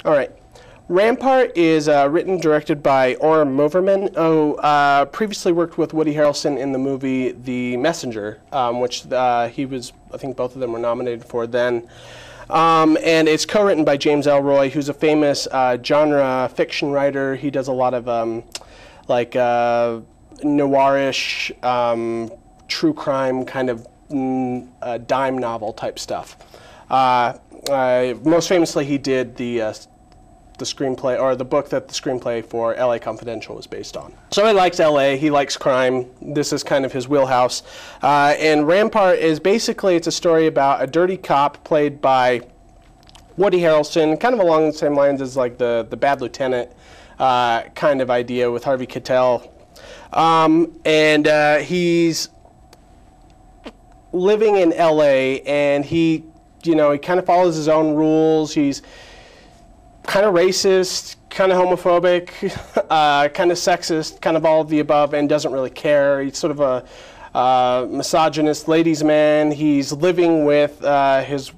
All right. Rampart is written and directed by Orem Moverman, who previously worked with Woody Harrelson in the movie The Messenger, which he was, I think both of them were nominated for then. And it's co-written by James Ellroy, who's a famous genre fiction writer. He does a lot of like noirish, true crime kind of dime novel type stuff. Most famously, he did the screenplay, or the book that the screenplay for LA Confidential was based on. So he likes LA, he likes crime, this is kind of his wheelhouse. And Rampart is basically, it's a story about a dirty cop played by Woody Harrelson, kind of along the same lines as like the Bad Lieutenant kind of idea with Harvey Keitel. And he's living in LA, and he kind of follows his own rules. He's kind of racist, kind of homophobic, kind of sexist, kind of all of the above, and doesn't really care. He's sort of a misogynist ladies' man. He's living with his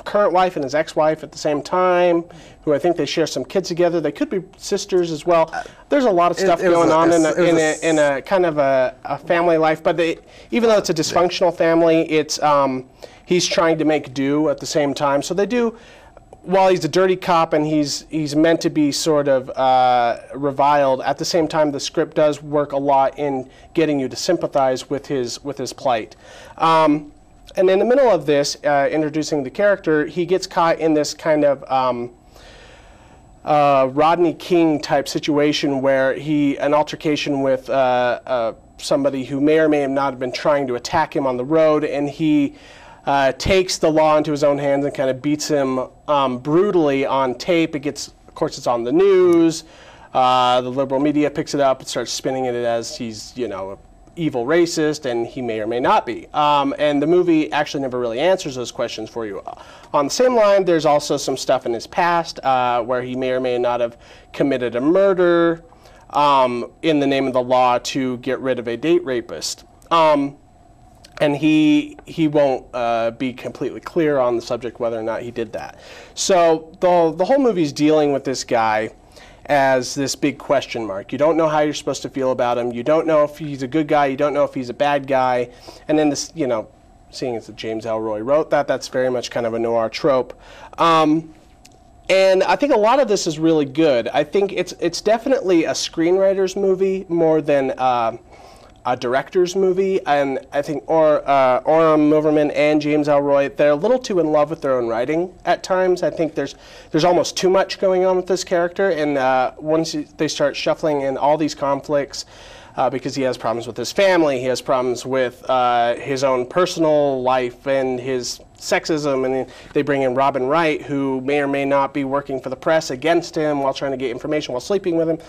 current wife and his ex-wife at the same time, who I think they share some kids together. They could be sisters as well. There's a lot of stuff going on in a kind of a family life, but even though it's a dysfunctional family, it's he's trying to make do at the same time. So they do. While he's a dirty cop and he's meant to be sort of reviled, at the same time the script does work a lot in getting you to sympathize with his plight. And in the middle of this, introducing the character, he gets caught in this kind of Rodney King type situation where an altercation with somebody who may or may not have been trying to attack him on the road, and he takes the law into his own hands and kind of beats him brutally on tape. Of course, it's on the news. The liberal media picks it up and starts spinning it as he's, an evil racist, and he may or may not be. And the movie actually never really answers those questions for you. On the same line, there's also some stuff in his past where he may or may not have committed a murder in the name of the law to get rid of a date rapist. And he won't be completely clear on the subject whether or not he did that. So the whole movie's dealing with this guy as this big question mark. You don't know how you're supposed to feel about him. You don't know if he's a good guy. You don't know if he's a bad guy. And then this, seeing as James Ellroy wrote that's very much kind of a noir trope. And I think a lot of this is really good. I think it's definitely a screenwriter's movie more than a director's movie, and I think Orem Moverman and James Ellroy, they're a little too in love with their own writing at times. I think there's almost too much going on with this character, and once they start shuffling in all these conflicts, because he has problems with his family, he has problems with his own personal life and his sexism, and they bring in Robin Wright, who may or may not be working for the press against him while trying to get information while sleeping with him.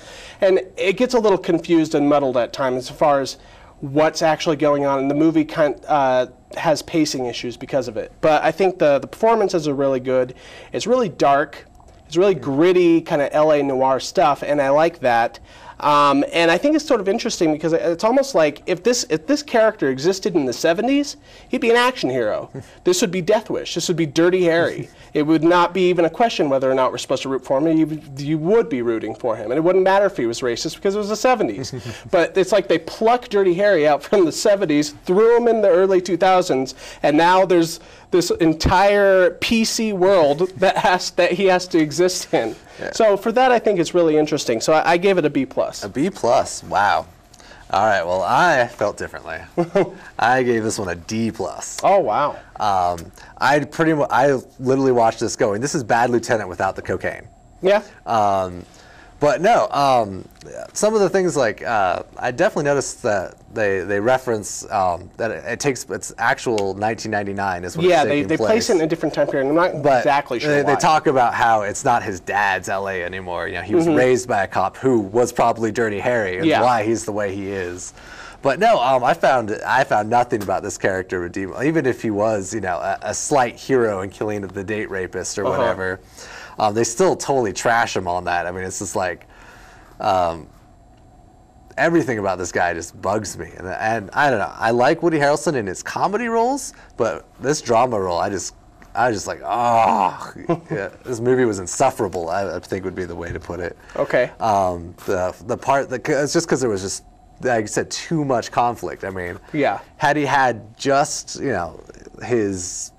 And it gets a little confused and muddled at times as far as what's actually going on, and the movie has pacing issues because of it. But I think the performances are really good. It's really dark. It's really gritty, kind of LA noir stuff, and I like that. And I think it's sort of interesting because it's almost like if this character existed in the 70s, he'd be an action hero. This would be Death Wish. This would be Dirty Harry. It would not be even a question whether or not we're supposed to root for him. You would be rooting for him. And it wouldn't matter if he was racist because it was the 70s. But it's like they plucked Dirty Harry out from the 70s, threw him in the early 2000s, and now there's this entire PC world that he has to exist in. Yeah. So for that, I think it's really interesting. So I gave it a B+. A B+, wow. All right, well, I felt differently. I gave this one a D+. Oh, wow. I literally watched this going, this is Bad Lieutenant without the cocaine. Yeah. But no, some of the things like, I definitely noticed that they reference that it's actual 1999 is when it's taking they place. place it in a different time period. I'm not exactly sure why. They talk about how it's not his dad's LA anymore. He was raised by a cop who was probably Dirty Harry, and why he's the way he is. But no, I found nothing about this character redeemable. Even if he was, a slight hero in killing the date rapist or whatever. They still totally trash him on that. I mean, it's just like everything about this guy just bugs me. And I don't know. I like Woody Harrelson in his comedy roles, but this drama role, I was just like, oh, yeah, this movie was insufferable, I think would be the way to put it. Okay. The part that it's just because there was just, like you said, too much conflict. I mean, yeah. Had he had just, you know, his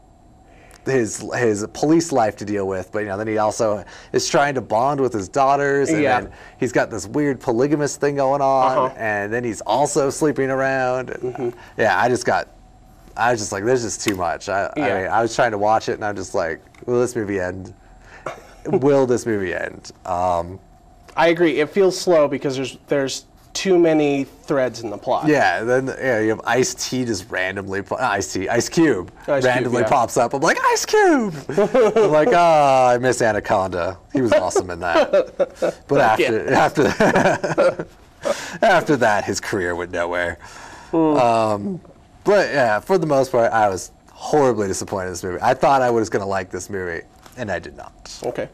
police life to deal with, but you know, then he also is trying to bond with his daughters, and then he's got this weird polygamous thing going on, and then he's also sleeping around. Yeah, I was just like, there's just too much. I mean, I was trying to watch it, and I'm just like, will this movie end? Will this movie end? I agree. It feels slow because there's too many threads in the plot. Yeah, then you have Ice-T just randomly, Ice Cube randomly pops up. I'm like, Ice Cube! I'm like, I miss Anaconda. He was awesome in that. But after that, his career went nowhere. But yeah, for the most part, I was horribly disappointed in this movie. I thought I was going to like this movie, and I did not. Okay.